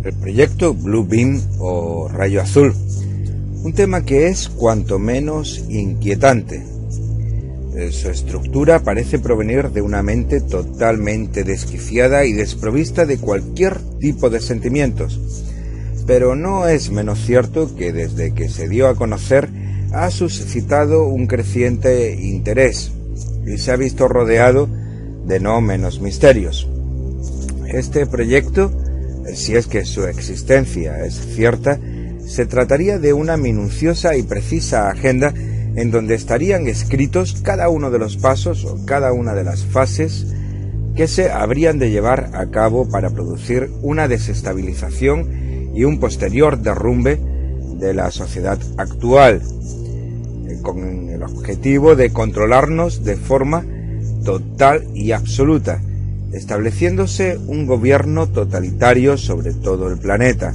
el proyecto Blue Beam o Rayo Azul, un tema que es cuanto menos inquietante. Su estructura parece provenir de una mente totalmente desquiciada y desprovista de cualquier tipo de sentimientos, pero no es menos cierto que desde que se dio a conocer ha suscitado un creciente interés y se ha visto rodeado de no menos misterios. Este proyecto, si es que su existencia es cierta, se trataría de una minuciosa y precisa agenda en donde estarían escritos cada uno de los pasos o cada una de las fases que se habrían de llevar a cabo para producir una desestabilización y un posterior derrumbe de la sociedad actual, con el objetivo de controlarnos de forma total y absoluta, estableciéndose un gobierno totalitario sobre todo el planeta,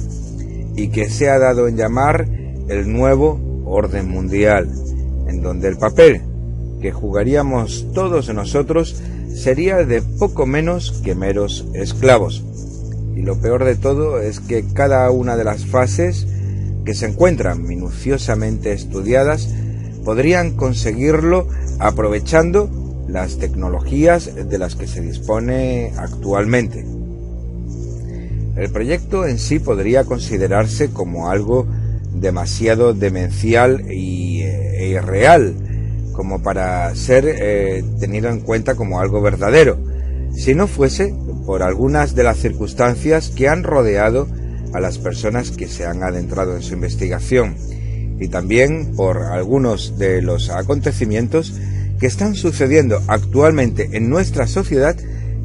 y que se ha dado en llamar el nuevo orden mundial, en donde el papel que jugaríamos todos nosotros sería de poco menos que meros esclavos. Y lo peor de todo es que cada una de las fases que se encuentran minuciosamente estudiadas podrían conseguirlo aprovechando las tecnologías de las que se dispone actualmente. El proyecto en sí podría considerarse como algo demasiado demencial e irreal como para ser tenido en cuenta como algo verdadero, si no fuese por algunas de las circunstancias que han rodeado a las personas que se han adentrado en su investigación, y también por algunos de los acontecimientos que están sucediendo actualmente en nuestra sociedad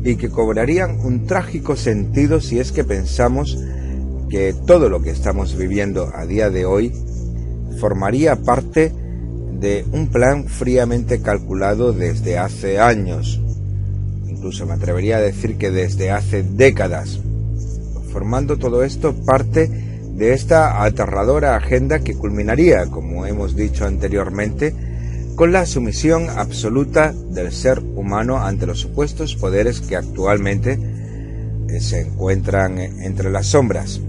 y que cobrarían un trágico sentido si es que pensamos que todo lo que estamos viviendo a día de hoy formaría parte de un plan fríamente calculado desde hace años, incluso me atrevería a decir que desde hace décadas, formando todo esto parte de esta aterradora agenda que culminaría, como hemos dicho anteriormente, con la sumisión absoluta del ser humano ante los supuestos poderes que actualmente se encuentran entre las sombras.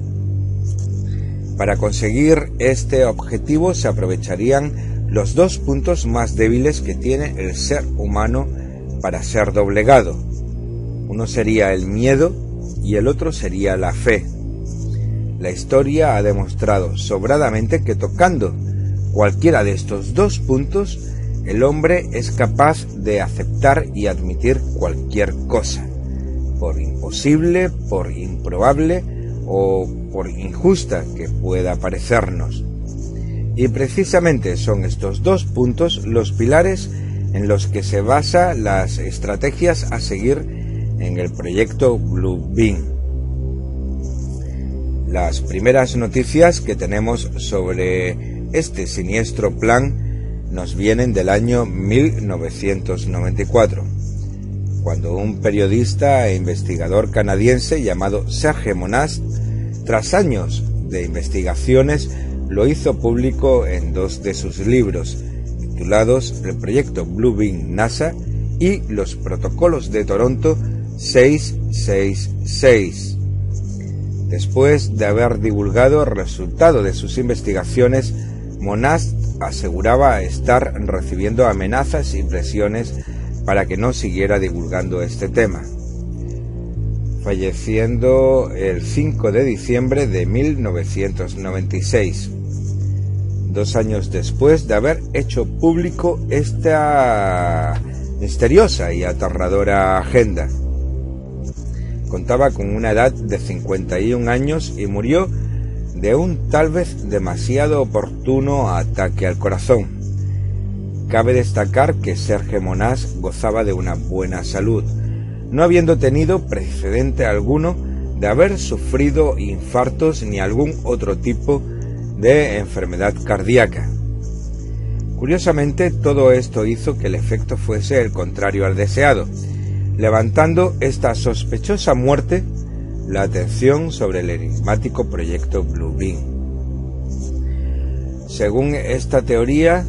Para conseguir este objetivo se aprovecharían los dos puntos más débiles que tiene el ser humano para ser doblegado. Uno sería el miedo y el otro sería la fe. La historia ha demostrado sobradamente que tocando cualquiera de estos dos puntos, el hombre es capaz de aceptar y admitir cualquier cosa, por imposible, por improbable o por injusta que pueda parecernos. Y precisamente son estos dos puntos los pilares en los que se basan las estrategias a seguir en el proyecto Blue Beam. Las primeras noticias que tenemos sobre este siniestro plan nos vienen del año 1994, cuando un periodista e investigador canadiense llamado Serge Monast, tras años de investigaciones, lo hizo público en dos de sus libros, titulados El proyecto Blue Beam NASA y Los protocolos de Toronto 666. Después de haber divulgado el resultado de sus investigaciones, Monast aseguraba estar recibiendo amenazas y presiones para que no siguiera divulgando este tema, falleciendo el 5 de diciembre de 1996, 2 años después de haber hecho público esta misteriosa y aterradora agenda. Contaba con una edad de 51 años y murió de un tal vez demasiado oportuno ataque al corazón. Cabe destacar que Serge Monast gozaba de una buena salud, no habiendo tenido precedente alguno de haber sufrido infartos ni algún otro tipo de enfermedad cardíaca. Curiosamente, todo esto hizo que el efecto fuese el contrario al deseado, levantando esta sospechosa muerte la atención sobre el enigmático proyecto Blue Beam. Según esta teoría,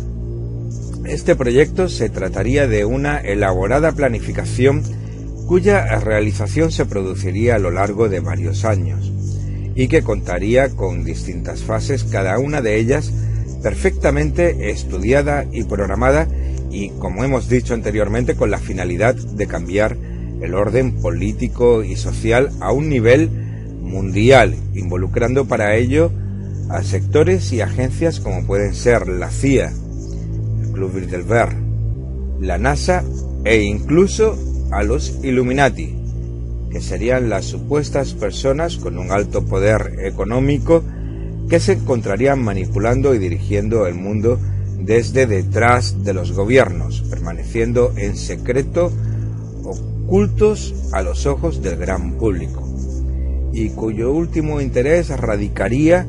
este proyecto se trataría de una elaborada planificación cuya realización se produciría a lo largo de varios años y que contaría con distintas fases, cada una de ellas perfectamente estudiada y programada y, como hemos dicho anteriormente, con la finalidad de cambiar el orden político y social a un nivel mundial, involucrando para ello a sectores y agencias como pueden ser la CIA, el Club Bilderberg, la NASA e incluso a los Illuminati, que serían las supuestas personas con un alto poder económico que se encontrarían manipulando y dirigiendo el mundo desde detrás de los gobiernos, permaneciendo en secreto, ocultos a los ojos del gran público, y cuyo último interés radicaría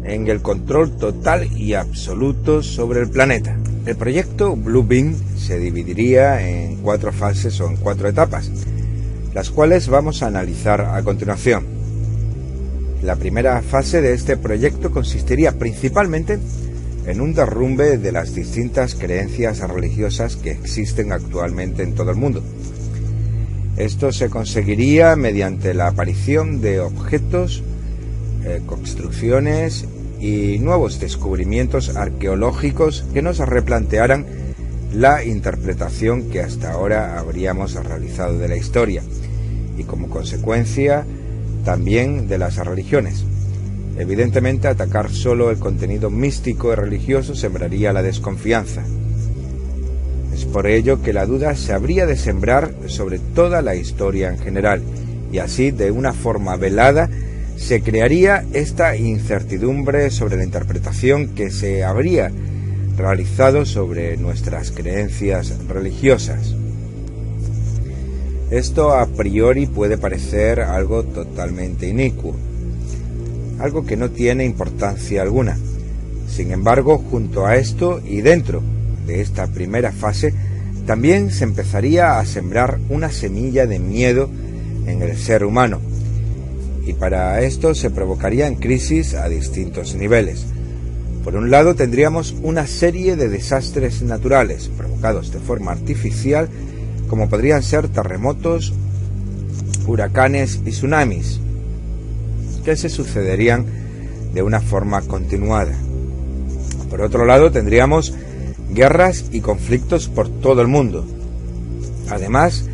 en el control total y absoluto sobre el planeta. El proyecto Blue Beam se dividiría en 4 fases o en 4 etapas, las cuales vamos a analizar a continuación. La primera fase de este proyecto consistiría principalmente en un derrumbe de las distintas creencias religiosas que existen actualmente en todo el mundo. Esto se conseguiría mediante la aparición de objetos, construcciones y nuevos descubrimientos arqueológicos que nos replantearan la interpretación que hasta ahora habríamos realizado de la historia y, como consecuencia, también de las religiones. Evidentemente, atacar solo el contenido místico y religioso sembraría la desconfianza. Es por ello que la duda se habría de sembrar sobre toda la historia en general, y así, de una forma velada, se crearía esta incertidumbre sobre la interpretación que se habría realizado sobre nuestras creencias religiosas. Esto a priori puede parecer algo totalmente inicuo, algo que no tiene importancia alguna. Sin embargo, junto a esto y dentro de esta primera fase, también se empezaría a sembrar una semilla de miedo en el ser humano, y para esto se provocarían crisis a distintos niveles. Por un lado, tendríamos una serie de desastres naturales provocados de forma artificial, como podrían ser terremotos, huracanes y tsunamis, que se sucederían de una forma continuada. Por otro lado, tendríamos guerras y conflictos por todo el mundo, además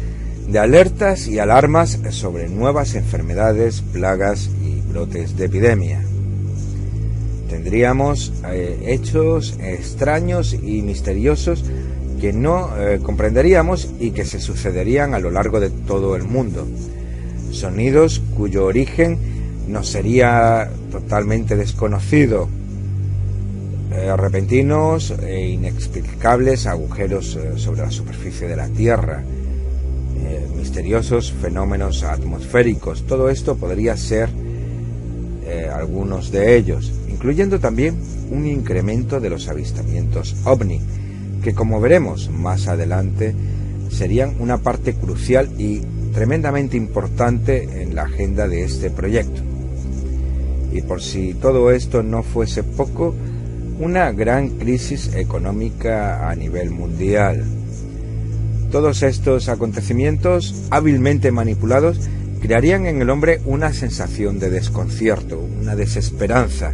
de alertas y alarmas sobre nuevas enfermedades, plagas y brotes de epidemia. Tendríamos hechos extraños y misteriosos que no comprenderíamos y que se sucederían a lo largo de todo el mundo. Sonidos cuyo origen nos sería totalmente desconocido. Repentinos e inexplicables agujeros sobre la superficie de la Tierra. Misteriosos fenómenos atmosféricos. Todo esto podría ser algunos de ellos, incluyendo también un incremento de los avistamientos OVNI, que, como veremos más adelante, serían una parte crucial y tremendamente importante en la agenda de este proyecto. Y por si todo esto no fuese poco, una gran crisis económica a nivel mundial. Todos estos acontecimientos, hábilmente manipulados, crearían en el hombre una sensación de desconcierto, una desesperanza,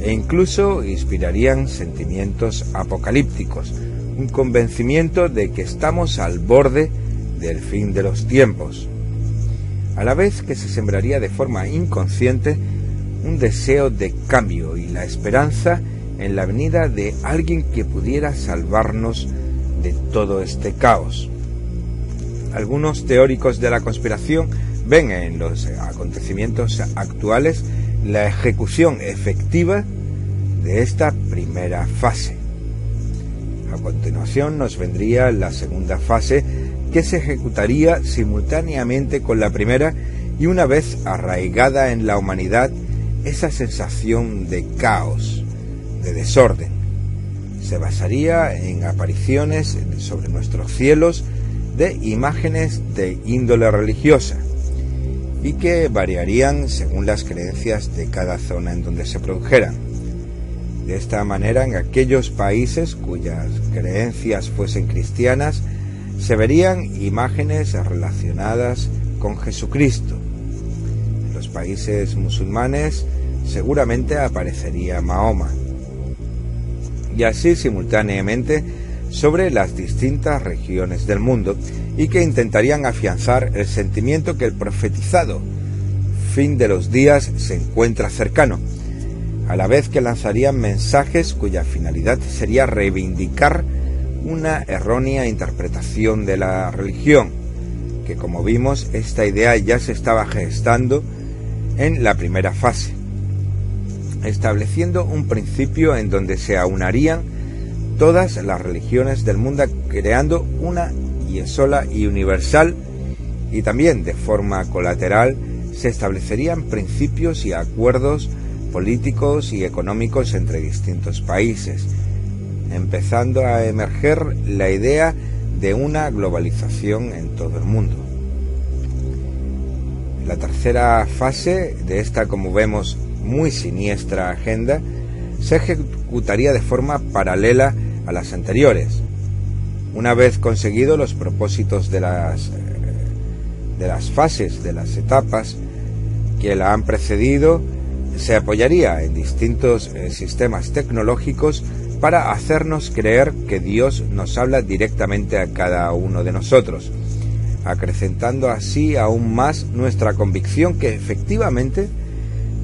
e incluso inspirarían sentimientos apocalípticos, un convencimiento de que estamos al borde del fin de los tiempos, a la vez que se sembraría de forma inconsciente un deseo de cambio y la esperanza en la venida de alguien que pudiera salvarnos de todo este caos. Algunos teóricos de la conspiración ven en los acontecimientos actuales la ejecución efectiva de esta primera fase. A continuación nos vendría la segunda fase, que se ejecutaría simultáneamente con la primera, y una vez arraigada en la humanidad esa sensación de caos, de desorden, se basaría en apariciones sobre nuestros cielos de imágenes de índole religiosa, y que variarían según las creencias de cada zona en donde se produjeran. De esta manera, en aquellos países cuyas creencias fuesen cristianas, se verían imágenes relacionadas con Jesucristo. los países musulmanes seguramente aparecería Mahoma. Y así simultáneamente sobre las distintas regiones del mundo, y que intentarían afianzar el sentimiento que el profetizado fin de los días se encuentra cercano, a la vez que lanzarían mensajes cuya finalidad sería reivindicar una errónea interpretación de la religión, que como vimos esta idea ya se estaba gestando en la primera fase, estableciendo un principio en donde se aunarían todas las religiones del mundo, creando una y sola y universal, y también de forma colateral se establecerían principios y acuerdos políticos y económicos entre distintos países, empezando a emerger la idea de una globalización en todo el mundo. La tercera fase de esta, como vemos, muy siniestra agenda se ejecutaría de forma paralela a las anteriores. Una vez conseguidos los propósitos de las fases, de las etapas que la han precedido, se apoyaría en distintos sistemas tecnológicos para hacernos creer que Dios nos habla directamente a cada uno de nosotros, acrecentando así aún más nuestra convicción que efectivamente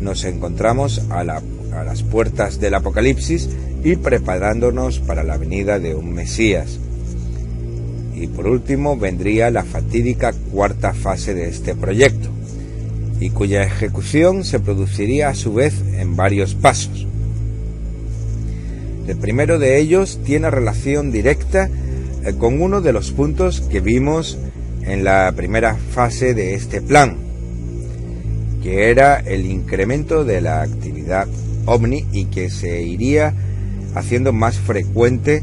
nos encontramos a las puertas del Apocalipsis y preparándonos para la venida de un Mesías. Y por último vendría la fatídica cuarta fase de este proyecto, y cuya ejecución se produciría a su vez en varios pasos. El primero de ellos tiene relación directa con uno de los puntos que vimos en la primera fase de este plan, que era el incremento de la actividad ovni y que se iría haciendo más frecuente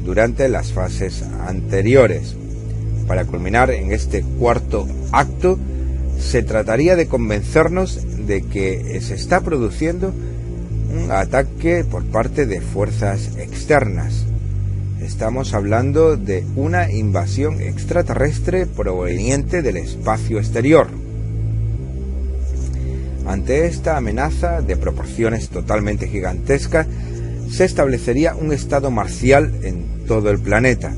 durante las fases anteriores. Para culminar en este cuarto acto, se trataría de convencernos de que se está produciendo un ataque por parte de fuerzas externas. Estamos hablando de una invasión extraterrestre proveniente del espacio exterior. Ante esta amenaza de proporciones totalmente gigantescas, se establecería un estado marcial en todo el planeta,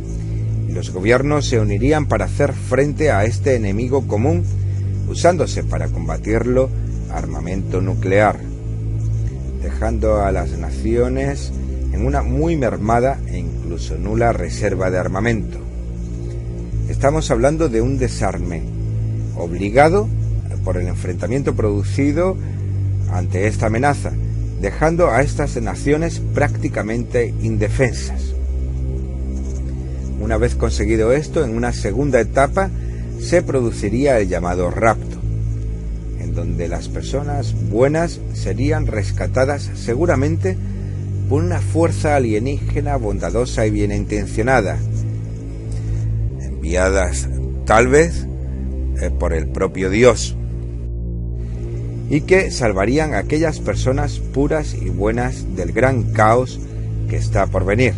y los gobiernos se unirían para hacer frente a este enemigo común, usándose para combatirlo armamento nuclear, dejando a las naciones en una muy mermada e incluso nula reserva de armamento. Estamos hablando de un desarme obligado por el enfrentamiento producido ante esta amenaza, dejando a estas naciones prácticamente indefensas. Una vez conseguido esto, en una segunda etapa se produciría el llamado rapto, en donde las personas buenas serían rescatadas seguramente por una fuerza alienígena bondadosa y bien intencionada, enviadas tal vez por el propio Dios, y que salvarían a aquellas personas puras y buenas del gran caos que está por venir.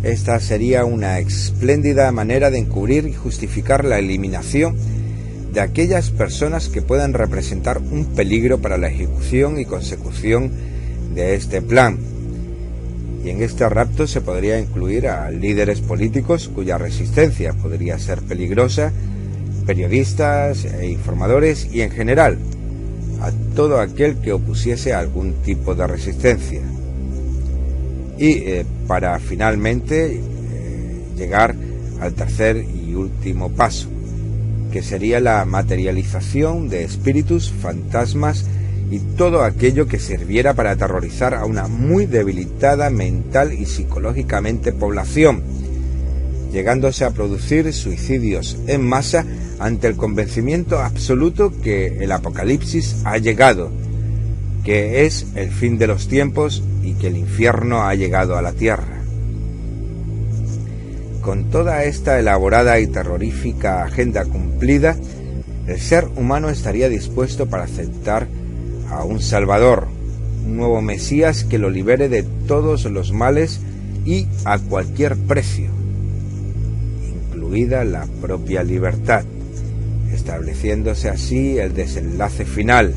Esta sería una espléndida manera de encubrir y justificar la eliminación de aquellas personas que puedan representar un peligro para la ejecución y consecución de este plan. Y en este rapto se podría incluir a líderes políticos cuya resistencia podría ser peligrosa, periodistas e informadores y en general a todo aquel que opusiese algún tipo de resistencia. Y para finalmente llegar al tercer y último paso, que sería la materialización de espíritus, fantasmas y todo aquello que sirviera para aterrorizar a una muy debilitada mental y psicológicamente población, llegándose a producir suicidios en masa ante el convencimiento absoluto que el Apocalipsis ha llegado, que es el fin de los tiempos y que el infierno ha llegado a la tierra. Con toda esta elaborada y terrorífica agenda cumplida, el ser humano estaría dispuesto para aceptar a un Salvador, un nuevo Mesías que lo libere de todos los males y a cualquier precio, incluida la propia libertad. estableciéndose así el desenlace final,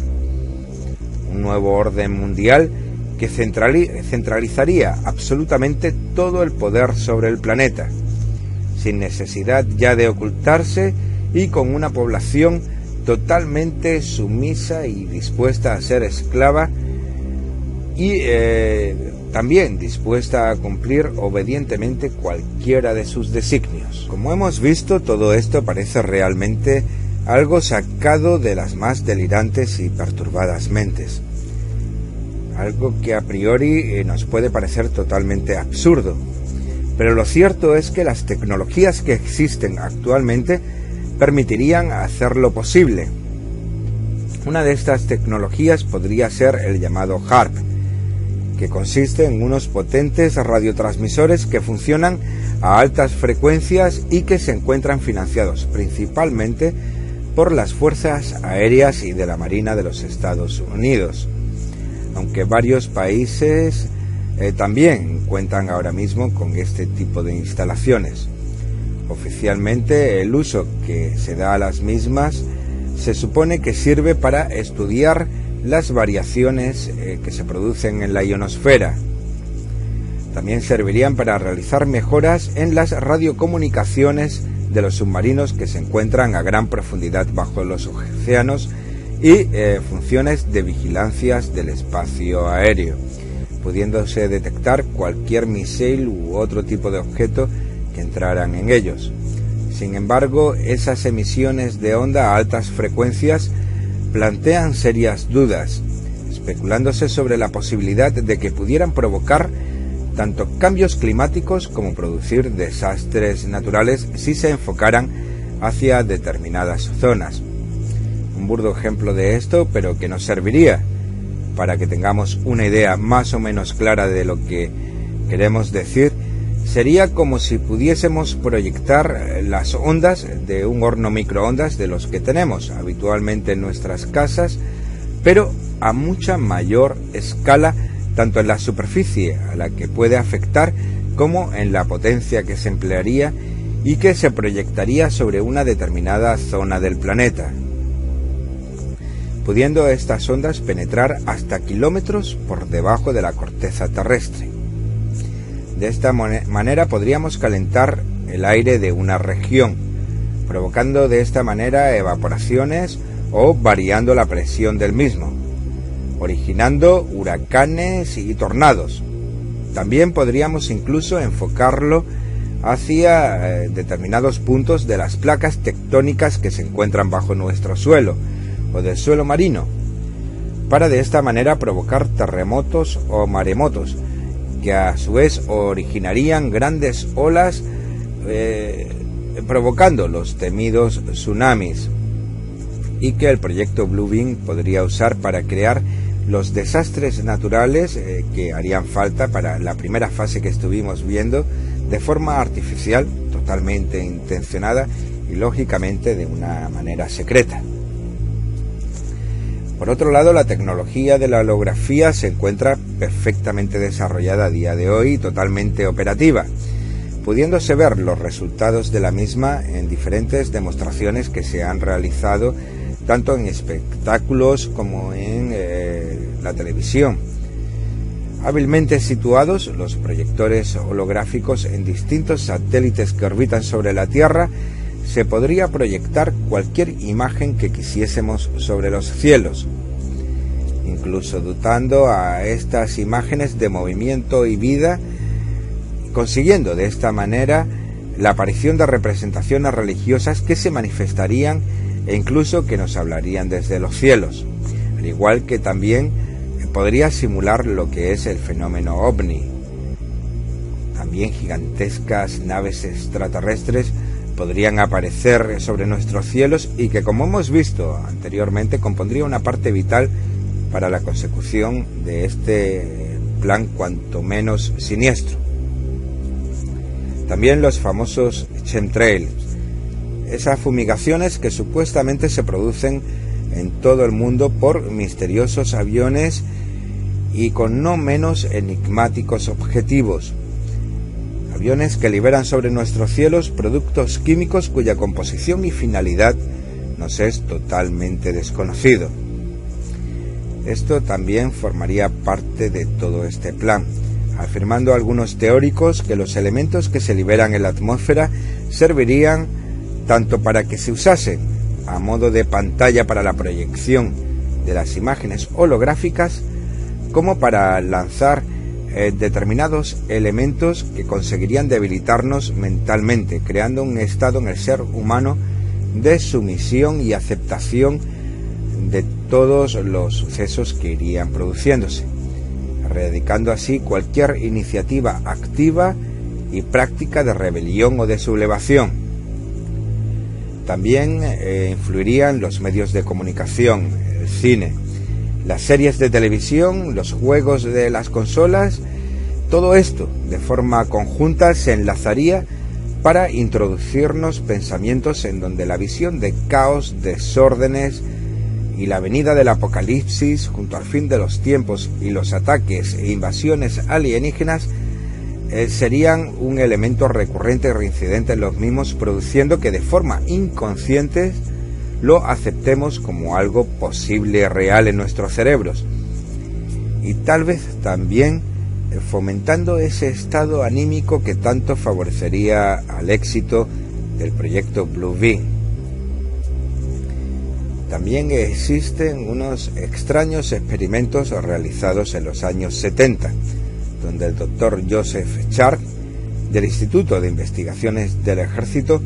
un nuevo orden mundial que centralizaría absolutamente todo el poder sobre el planeta, sin necesidad ya de ocultarse y con una población totalmente sumisa y dispuesta a ser esclava y también dispuesta a cumplir obedientemente cualquiera de sus designios. Como hemos visto, todo esto parece realmente algo sacado de las más delirantes y perturbadas mentes. Algo que a priori nos puede parecer totalmente absurdo. Pero lo cierto es que las tecnologías que existen actualmente permitirían hacerlo posible. Una de estas tecnologías podría ser el llamado HAARP, que consiste en unos potentes radiotransmisores que funcionan a altas frecuencias y que se encuentran financiados principalmente por las fuerzas aéreas y de la Marina de los Estados Unidos, aunque varios países también cuentan ahora mismo con este tipo de instalaciones. Oficialmente, el uso que se da a las mismas se supone que sirve para estudiar las variaciones que se producen en la ionosfera. También servirían para realizar mejoras en las radiocomunicaciones de los submarinos que se encuentran a gran profundidad bajo los océanos y funciones de vigilancias del espacio aéreo, pudiéndose detectar cualquier misil u otro tipo de objeto que entraran en ellos. Sin embargo, esas emisiones de onda a altas frecuencias plantean serias dudas, especulándose sobre la posibilidad de que pudieran provocar tanto cambios climáticos como producir desastres naturales si se enfocaran hacia determinadas zonas. Un burdo ejemplo de esto, pero que nos serviría para que tengamos una idea más o menos clara de lo que queremos decir, sería como si pudiésemos proyectar las ondas de un horno microondas de los que tenemos habitualmente en nuestras casas, pero a mucha mayor escala, tanto en la superficie a la que puede afectar como en la potencia que se emplearía y que se proyectaría sobre una determinada zona del planeta, pudiendo estas ondas penetrar hasta kilómetros por debajo de la corteza terrestre. De esta manera podríamos calentar el aire de una región, provocando de esta manera evaporaciones o variando la presión del mismo, originando huracanes y tornados. También podríamos incluso enfocarlo hacia determinados puntos de las placas tectónicas que se encuentran bajo nuestro suelo o del suelo marino, para de esta manera provocar terremotos o maremotos, que a su vez originarían grandes olas, provocando los temidos tsunamis, y que el proyecto Bluebeam podría usar para crear los desastres naturales que harían falta para la primera fase que estuvimos viendo, de forma artificial, totalmente intencionada y lógicamente de una manera secreta. Por otro lado, la tecnología de la holografía se encuentra perfectamente desarrollada a día de hoy y totalmente operativa, pudiéndose ver los resultados de la misma en diferentes demostraciones que se han realizado tanto en espectáculos como en la televisión. Hábilmente situados, los proyectores holográficos en distintos satélites que orbitan sobre la Tierra, se podría proyectar cualquier imagen que quisiésemos sobre los cielos, incluso dotando a estas imágenes de movimiento y vida, consiguiendo de esta manera la aparición de representaciones religiosas que se manifestarían e incluso que nos hablarían desde los cielos, al igual que también podría simular lo que es el fenómeno ovni. También gigantescas naves extraterrestres podrían aparecer sobre nuestros cielos y que, como hemos visto anteriormente, compondría una parte vital para la consecución de este plan cuanto menos siniestro. También los famosos chemtrails, esas fumigaciones que supuestamente se producen en todo el mundo por misteriosos aviones y con no menos enigmáticos objetivos. Aviones que liberan sobre nuestros cielos productos químicos cuya composición y finalidad nos es totalmente desconocido. Esto también formaría parte de todo este plan, afirmando algunos teóricos que los elementos que se liberan en la atmósfera servirían tanto para que se usasen a modo de pantalla para la proyección de las imágenes holográficas, como para lanzar determinados elementos que conseguirían debilitarnos mentalmente, creando un estado en el ser humano de sumisión y aceptación de todos los sucesos que irían produciéndose, erradicando así cualquier iniciativa activa y práctica de rebelión o de sublevación. También influirían los medios de comunicación, el cine, las series de televisión, los juegos de las consolas. Todo esto de forma conjunta se enlazaría para introducirnos pensamientos en donde la visión de caos, desórdenes y la venida del apocalipsis junto al fin de los tiempos y los ataques e invasiones alienígenas serían un elemento recurrente y reincidente en los mismos, produciendo que de forma inconsciente lo aceptemos como algo posible y real en nuestros cerebros, y tal vez también fomentando ese estado anímico que tanto favorecería al éxito del proyecto Blue Beam. También existen unos extraños experimentos realizados en los años 70, donde el doctor Joseph Sharp, del Instituto de Investigaciones del Ejército,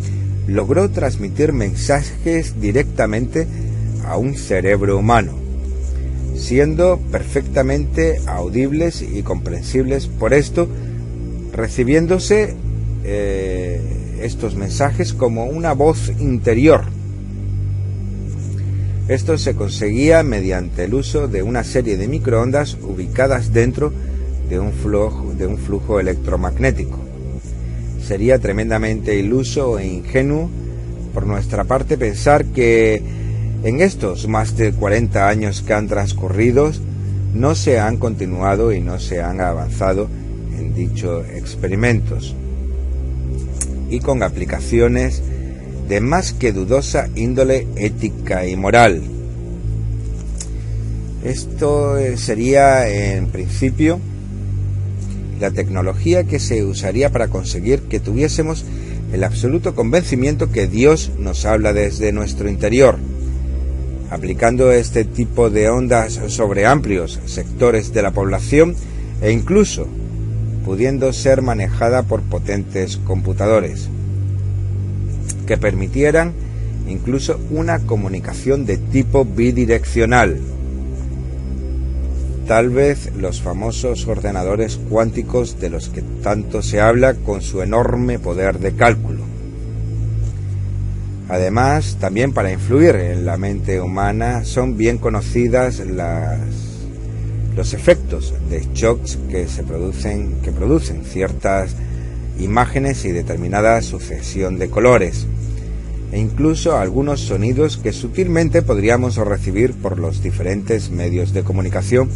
logró transmitir mensajes directamente a un cerebro humano, siendo perfectamente audibles y comprensibles por esto, recibiéndose estos mensajes como una voz interior. Esto se conseguía mediante el uso de una serie de microondas ubicadas dentro de un flujo electromagnético. Sería tremendamente iluso e ingenuo por nuestra parte pensar que en estos más de 40 años que han transcurrido no se han continuado y no se han avanzado en dichos experimentos, y con aplicaciones de más que dudosa índole ética y moral. Esto sería en principio la tecnología que se usaría para conseguir que tuviésemos el absoluto convencimiento que Dios nos habla desde nuestro interior, aplicando este tipo de ondas sobre amplios sectores de la población e incluso pudiendo ser manejada por potentes computadores que permitieran incluso una comunicación de tipo bidireccional. Tal vez los famosos ordenadores cuánticos de los que tanto se habla con su enorme poder de cálculo. Además, también para influir en la mente humana son bien conocidas los efectos de shocks que producen ciertas imágenes y determinada sucesión de colores, e incluso algunos sonidos que sutilmente podríamos recibir por los diferentes medios de comunicación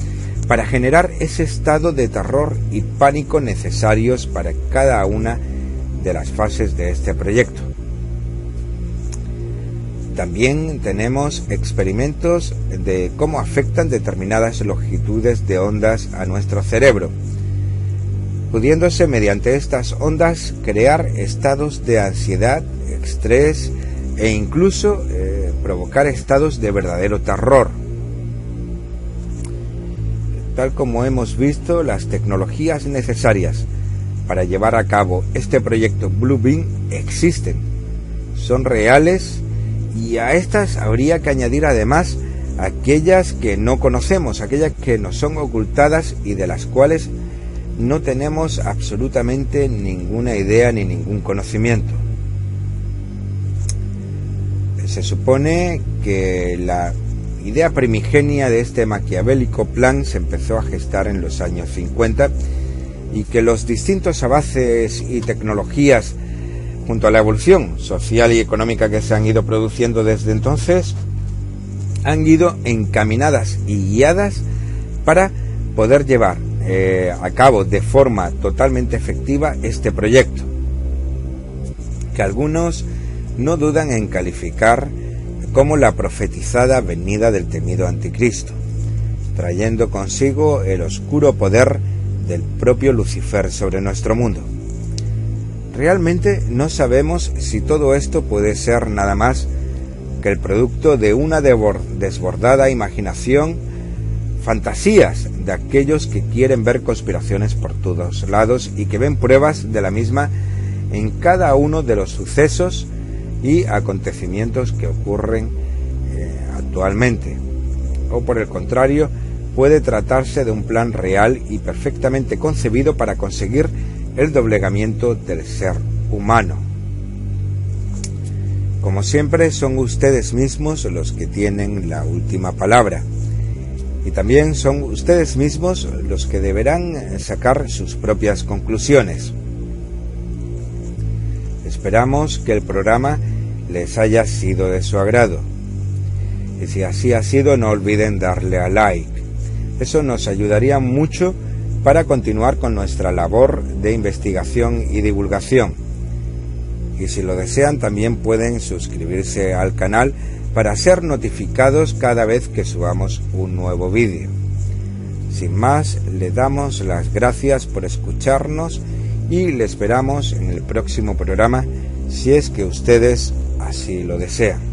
para generar ese estado de terror y pánico necesarios para cada una de las fases de este proyecto. También tenemos experimentos de cómo afectan determinadas longitudes de ondas a nuestro cerebro, pudiéndose mediante estas ondas crear estados de ansiedad, estrés e incluso provocar estados de verdadero terror. Tal como hemos visto, las tecnologías necesarias para llevar a cabo este proyecto Blue Beam existen, son reales, y a estas habría que añadir además aquellas que no conocemos, aquellas que nos son ocultadas y de las cuales no tenemos absolutamente ninguna idea ni ningún conocimiento. Se supone que la idea primigenia de este maquiavélico plan se empezó a gestar en los años 50 y que los distintos avances y tecnologías, junto a la evolución social y económica que se han ido produciendo desde entonces, han ido encaminadas y guiadas para poder llevar a cabo de forma totalmente efectiva este proyecto, que algunos no dudan en calificar como la profetizada venida del temido anticristo, trayendo consigo el oscuro poder del propio Lucifer sobre nuestro mundo. Realmente no sabemos si todo esto puede ser nada más que el producto de una desbordada imaginación, fantasías de aquellos que quieren ver conspiraciones por todos lados y que ven pruebas de la misma en cada uno de los sucesos y acontecimientos que ocurren actualmente. O por el contrario, puede tratarse de un plan real y perfectamente concebido para conseguir el doblegamiento del ser humano. Como siempre, son ustedes mismos los que tienen la última palabra. Y también son ustedes mismos los que deberán sacar sus propias conclusiones. Esperamos que el programa les haya sido de su agrado. Y si así ha sido, no olviden darle a like. Eso nos ayudaría mucho para continuar con nuestra labor de investigación y divulgación. Y si lo desean, también pueden suscribirse al canal para ser notificados cada vez que subamos un nuevo vídeo. Sin más, le damos las gracias por escucharnos y le esperamos en el próximo programa, si es que ustedes así lo desean.